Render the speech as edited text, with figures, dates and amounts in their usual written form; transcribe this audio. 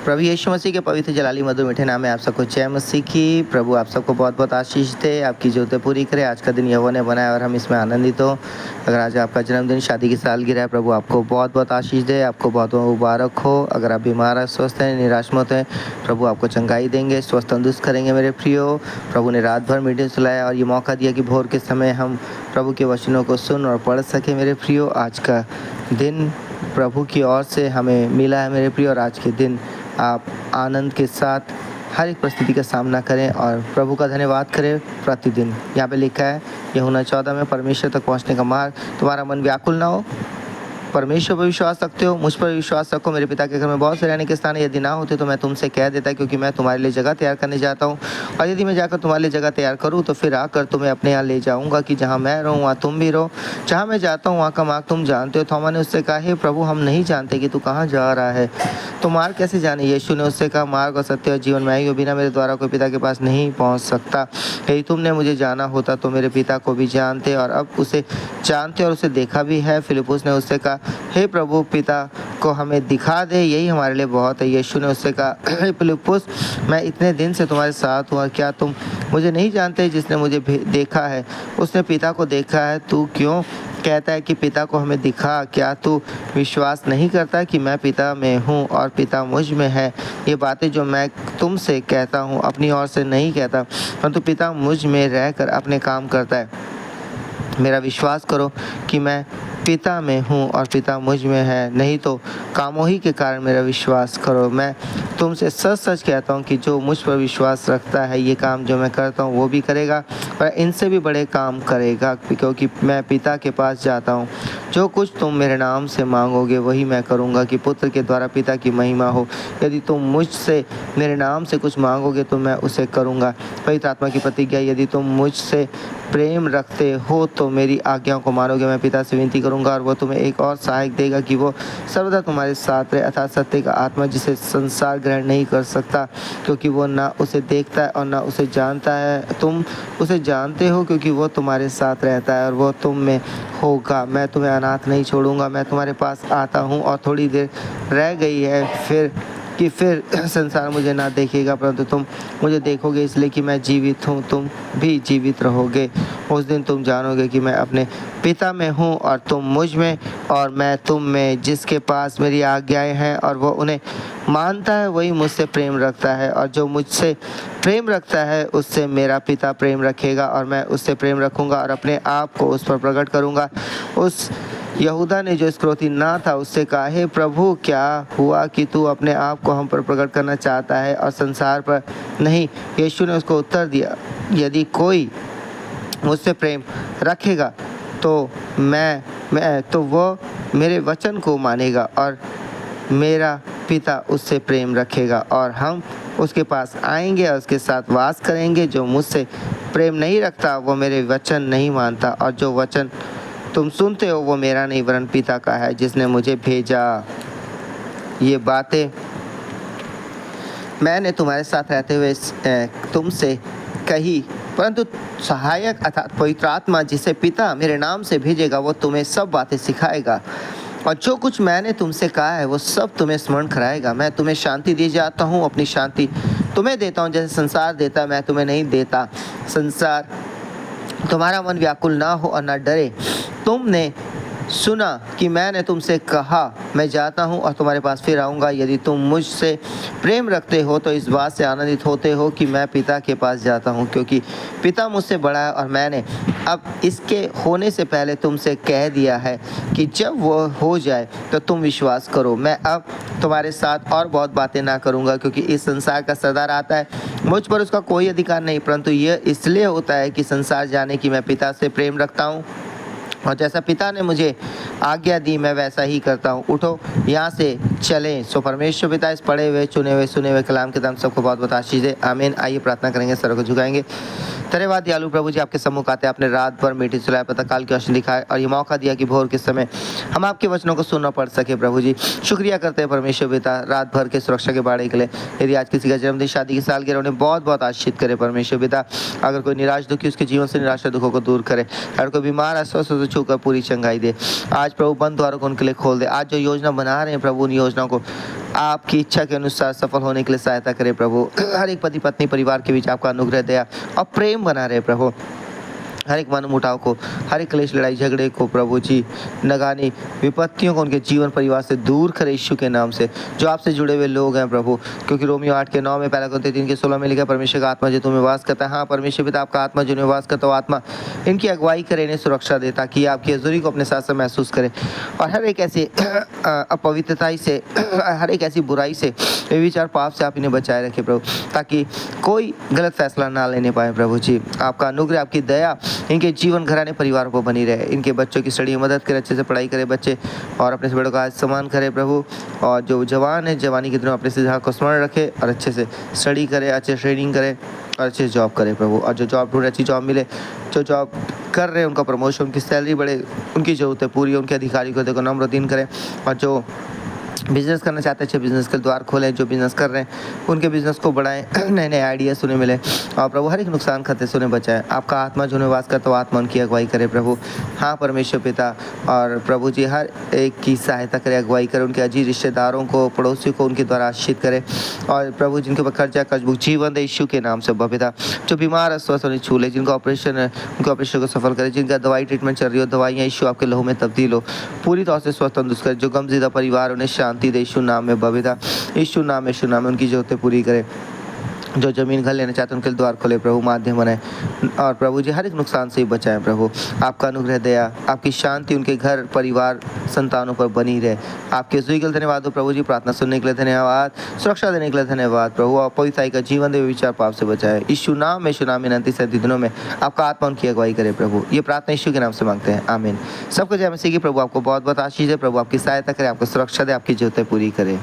प्रभु यीशु मसीह के पवित्र जलाली मधुर मीठे नाम में आप सबको जय मसीह की। प्रभु आप सबको बहुत बहुत आशीष दे, आपकी ज़रूरतें पूरी करे। आज का दिन यहोवा ने बनाया और हम इसमें आनंदित हो। अगर आज आपका जन्मदिन, शादी की सालगिरह है, प्रभु आपको बहुत बहुत आशीष दे, आपको बहुत बहुत मुबारक हो। अगर आप बीमार हैं, स्वस्थ हैं, निराश मत हैं, प्रभु आपको चंगाई देंगे, स्वस्थ तंदुरुस्त करेंगे मेरे प्रियो। प्रभु ने रात भर मीटिंग चलाया और ये मौका दिया कि भोर के समय हम प्रभु के वचनों को सुन और पढ़ सके मेरे प्रियो। आज का दिन प्रभु की ओर से हमें मिला है मेरे प्रियो, और आज के दिन आप आनंद के साथ हर एक परिस्थिति का सामना करें और प्रभु का धन्यवाद करें प्रतिदिन। यहाँ पे लिखा है यूहन्ना 14 में, परमेश्वर तक पहुँचने का मार्ग, तुम्हारा मन व्याकुल ना हो, परमेश्वर पर विश्वास रखते हो, मुझ पर विश्वास रखो। मेरे पिता के घर में बहुत से रहने के स्थान है, यदि ना होते तो मैं तुमसे कह देता, क्योंकि मैं तुम्हारे लिए जगह तैयार करने जाता हूँ। और यदि मैं जाकर तुम्हारे लिए जगह तैयार करूँ तो फिर आकर तुम्हें अपने यहाँ ले जाऊँगा, कि जहाँ मैं रहूँ वहाँ तुम भी रहो। जहाँ मैं जाता हूँ वहाँ का मार्ग तुम जानते हो। थोमा ने उससे कहा, हे प्रभु, हम नहीं जानते कि तू कहाँ जा रहा है, तो मार्ग कैसे जाने? यीशु ने उससे कहा, मार्ग और सत्य और जीवन मैं ही हूँ, बिना मेरे द्वारा कोई पिता के पास नहीं पहुँच सकता। यदि तुमने मुझे जाना होता तो मेरे पिता को भी जानते और अब उसे जानते और उसे देखा भी है। फिलिप्पुस ने उससे कहा, हे प्रभु, पिता को हमें दिखा दे, यही हमारे लिए बहुत है। यीशु ने उससे कहा, हे फिलिप्पुस, मैं इतने दिन से तुम्हारे साथ हूँ और क्या तुम मुझे नहीं जानते? जिसने मुझे देखा है उसने पिता को देखा है। तू क्यों कहता है कि पिता को हमें दिखा? क्या तू विश्वास नहीं करता कि मैं पिता में हूँ और पिता मुझ में है? ये बातें जो मैं तुमसे कहता हूँ अपनी ओर से नहीं कहता, परंतु पिता मुझ में रहकर अपने काम करता है। मेरा विश्वास करो कि मैं पिता में हूँ और पिता मुझ में है, नहीं तो कामों ही के कारण मेरा विश्वास करो। मैं तुमसे सच सच कहता हूँ कि जो मुझ पर विश्वास रखता है, ये काम जो मैं करता हूँ वो भी करेगा, और इनसे भी बड़े काम करेगा, क्योंकि मैं पिता के पास जाता हूँ। जो कुछ तुम मेरे नाम से मांगोगे वही मैं करूँगा, कि पुत्र के द्वारा पिता की महिमा हो। यदि तुम मुझसे मेरे नाम से कुछ मांगोगे तो मैं उसे करूँगा। पवित्र आत्मा की प्रतिज्ञा, यदि तुम मुझसे प्रेम रखते हो तो मेरी आज्ञाओं को मानोगे। मैं पिता से विनती करूंगा और वो तुम्हें एक और सहायक देगा, कि वो सर्वदा तुम्हारे साथ रहे, अर्थात सत्य का आत्मा, जिसे संसार ग्रहण नहीं कर सकता, क्योंकि वो ना उसे देखता है और ना उसे जानता है। तुम उसे जानते हो क्योंकि वो तुम्हारे साथ रहता है और वो तुम में होगा। मैं तुम्हें अनाथ नहीं छोड़ूंगा, मैं तुम्हारे पास आता हूँ। और थोड़ी देर रह गई है फिर संसार मुझे ना देखेगा, परंतु तुम मुझे देखोगे, इसलिए कि मैं जीवित हूँ, तुम भी जीवित रहोगे। उस दिन तुम जानोगे कि मैं अपने पिता में हूँ और तुम मुझ में और मैं तुम में। जिसके पास मेरी आज्ञाएं हैं और वो उन्हें मानता है, वही मुझसे प्रेम रखता है, और जो मुझसे प्रेम रखता है उससे मेरा पिता प्रेम रखेगा, और मैं उससे प्रेम रखूँगा और अपने आप को उस पर प्रकट करूँगा। उस यहूदा ने, जो इस्करियोती ना था, उससे कहा, हे प्रभु, क्या हुआ कि तू अपने आप को हम पर प्रकट करना चाहता है और संसार पर नहीं? यीशु ने उसको उत्तर दिया, यदि कोई मुझसे प्रेम रखेगा तो वो मेरे वचन को मानेगा, और मेरा पिता उससे प्रेम रखेगा, और हम उसके पास आएंगे और उसके साथ वास करेंगे। जो मुझसे प्रेम नहीं रखता वो मेरे वचन नहीं मानता, और जो वचन तुम सुनते हो वो मेरा नहीं वरन पिता का है जिसने मुझे भेजा। ये बातें मैंने तुम्हारे साथ रहते हुए तुमसे कही, परंतु सहायक अर्थात पवित्र आत्मा, जिसे पिता मेरे नाम से भेजेगा, वो तुम्हें सब बातें सिखाएगा और जो कुछ मैंने तुमसे कहा है वो सब तुम्हें स्मरण कराएगा। मैं तुम्हें शांति दिए जाता हूँ, अपनी शांति तुम्हें देता हूँ। जैसे संसार देता मैं तुम्हें नहीं देता। संसार तुम्हारा मन व्याकुल ना हो और ना डरे। तुमने सुना कि मैंने तुमसे कहा, मैं जाता हूँ और तुम्हारे पास फिर आऊँगा। यदि तुम मुझसे प्रेम रखते हो तो इस बात से आनंदित होते हो कि मैं पिता के पास जाता हूँ, क्योंकि पिता मुझसे बड़ा है, और मैंने अब इसके होने से पहले तुमसे कह दिया है कि जब वो हो जाए तो तुम विश्वास करो। मैं अब तुम्हारे साथ और बहुत बातें ना करूँगा, क्योंकि इस संसार का सरदार आता है, मुझ पर उसका कोई अधिकार नहीं, परंतु यह इसलिए होता है कि संसार जाने कि मैं पिता से प्रेम रखता हूँ, और जैसा पिता ने मुझे आज्ञा दी मैं वैसा ही करता हूँ। उठो, यहाँ से चलें। सो परमेश्वर पिता इस पढ़े हुए, चुने हुए, सुने हुए कलाम के दाम सबको बहुत बहुत आशीष दे। आमीन। आइए प्रार्थना करेंगे, सर को झुकाएंगे। धन्यवाद दयालु प्रभु जी, आपके सम्मुख आते आपने रात भर मीठी सुलाया, पता काल के वचन दिखाए और ये मौका दिया कि भोर के समय हम आपके वचनों को सुनना पड़ सके। प्रभु जी शुक्रिया करते हैं परमेश्वर पिता रात भर के सुरक्षा के बाड़े के लिए। यदि आज किसी का जन्मदिन, शादी की सालगिरह, उन्हें बहुत बहुत आशीषित करे परमेश्वर पिता। अगर कोई निराश दुखी, उसके जीवन से निराशा दुखों को दूर करे। अगर कोई बीमार, अस्वस्थ, तो छूकर पूरी चंगाई दे। आज प्रभु बंद द्वारों को उनके लिए खोल दे। आज जो योजना बना रहे हैं प्रभु, उन योजनाओं को आपकी इच्छा के अनुसार सफल होने के लिए सहायता करें प्रभु। हर एक पति पत्नी परिवार के बीच आपका अनुग्रह, दया और प्रेम बना रहे प्रभु। हर एक मनमुटाव को, हर एक क्लेश, लड़ाई झगड़े को प्रभु जी, नगानी विपत्तियों को उनके जीवन परिवार से दूर करे यीशु के नाम से। जो आपसे जुड़े हुए लोग हैं प्रभु, क्योंकि रोमियो 8:9 में, पहला कुरिन्थियों 3:16 में लिखा, परमेश्वर का आत्मा जो तुम्हें वास करता है। हाँ, परमेश्वर पिता आपका आत्मा जो वास करता हो, आत्मा इनकी अगुवाई करे, इन्हें सुरक्षा दे, ताकि आपकी हजूरी को अपने साथ साथ महसूस करें और हर एक ऐसी अपवित्रताई से, हर एक ऐसी बुराई से, विचार पाप से आप इन्हें बचाए रखें प्रभु, ताकि कोई गलत फैसला ना लेने पाए प्रभु जी। आपका अनुग्रह, आपकी दया इनके जीवन घराने परिवार को बनी रहे। इनके बच्चों की स्टडी में मदद करे, अच्छे से पढ़ाई करे बच्चे, और अपने से बड़ों का सम्मान करे प्रभु। और जो जवान है, जवानी के दिनों अपने सिद्धांत को स्मरण रखे और अच्छे से स्टडी करे, अच्छे ट्रेनिंग करे और अच्छे से जॉब करे प्रभु। और जो जॉब ढूंढे, अच्छी जॉब मिले। जो जॉब कर रहे हैं उनका प्रमोशन, उनकी सैलरी बढ़े, उनकी ज़रूरतें पूरी, उनके अधिकारी को देखो नम्र दिन करें। और जो बिज़नेस करना चाहते हैं, अच्छे बिज़नेस के द्वार खोलें। जो बिज़नेस कर रहे हैं उनके बिज़नेस को बढ़ाएं, नए नए आइडियाज़ उन्हें मिले। और प्रभु हर एक नुकसान खाते से उन्हें बचाएं। आपका आत्मा जो उन्हें वास करता हो, आत्मा उनकी अगुवाई करे प्रभु। हाँ परमेश्वर पिता, और प्रभु जी हर एक की सहायता करे, अगुवाई करे। उनके अजीज रिश्तेदारों को, पड़ोसियों को उनके द्वारा आशीषित करे। और प्रभु जिनके ऊपर कर्जा कर्ज जीवन दे यीशु के नाम से पिता। जो बीमार है स्वस्थ उन्हें छू ले, जिनका ऑपरेशन है उनके ऑपरेशन को सफल करे, जिनका दवाई ट्रीटमेंट चल रही हो, दवाइयाँ यीशु आपके लहू में तब्दील हो, पूरी तौर से स्वस्थ तंदुरुस्त करे। जो गमज़दा परिवार, उन्हें शांति दे यीशु नाम में बबिता। यीशु नाम में उनकी ज़रूरतें पूरी करे। जो ज़मीन घर लेना चाहते हैं उनके लिए द्वार खोले प्रभु, माध्यम बनाए। और प्रभु जी हर एक नुकसान से ही बचाएं प्रभु। आपका अनुग्रह, दया, आपकी शांति उनके घर परिवार संतानों पर बनी रहे। आपके स्तुति के लिए धन्यवाद हो प्रभु जी। प्रार्थना सुनने के लिए धन्यवाद, सुरक्षा देने के लिए धन्यवाद प्रभु। और पवित्रताई का जीवन दे, विचार पाप से बचाए यीशु नाम में विनती से दिनों में आपका आत्मा उनकी अगुवाई करे प्रभु। ये प्रार्थना यीशु के नाम से मांगते हैं, आमीन। सबको जय मसीह की। प्रभु आपको बहुत बहुत आशीष है। प्रभु आपकी सहायता करे, आपको सुरक्षा दे, आपकी ज़रूरतें पूरी करे।